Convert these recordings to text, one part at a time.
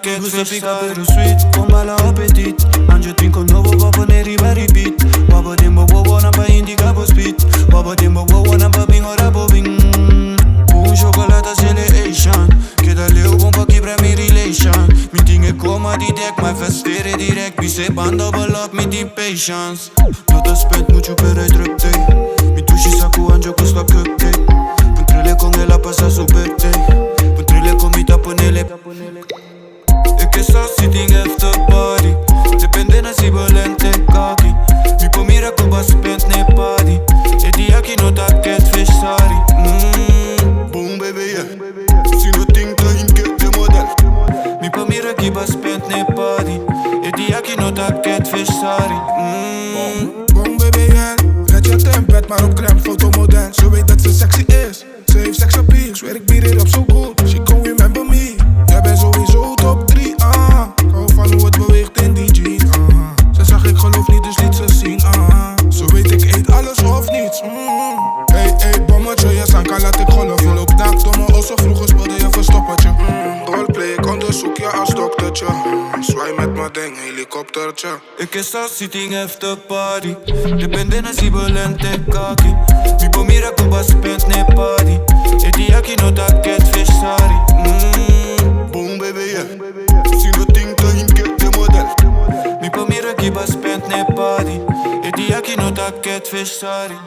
dat catfish pica bittersweet, con mala appetit. Anjo tinko novo wapo neri ba repeat. Wapo dimbo wowo na pa indica po speed. Wapo dimbo wowo na pa bingo rabo bing. Un chocolate als Asian. Kid a leeuw om pakkie premi relation. Mi dingen komen die dek, maar vesteren direct. Mi se ban double up, mi die patience. Tot spend mucho pero hay drukte. Mi tushi saku anjo costa cupcake. Puntrele con el a pasa su birthday. Puntrele con mi taponele. Ik is al sitting after party. Depende na si volente kaki. Mi pomira ko ba spend ne party. E di aki no dat catfish sorry. Boom baby yeah. Si no ting ta in get de model. Mi pomira ki ba spend ne party. E di aki no dat catfish sorry. Boom baby yeah. Red je tempet maar op crème fotomodel. Ze weet dat ze sexy is. Ze heeft sex appeal. Zweer ik bied it up so good. She gon' remember me. Jij bent sowieso top 3 Ik hou van hoe het beweegt in die jeans Ze zag ik geloof niet dus liet ze zien Zo weet ik eet alles of niets Hey bommetje je zanka laat ik golven Vol op dak domme osso vroeger speelde je verstoppertje Roleplay ik onderzoek je als doktertje Zwaai met mijn ding helikoptertje Ik is al sitting after party. Depende na si volente kaki. Mi pomira ko ba spend ne party. E di aki no dat catfish sorry. Boom baby yeah. Si no ting ta in get de model. Mi pomira ki ba spend ne party. E di aki no dat catfish sorry.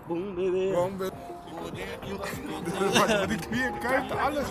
Boom baby. Boom baby. Die knieën, kuiten, alles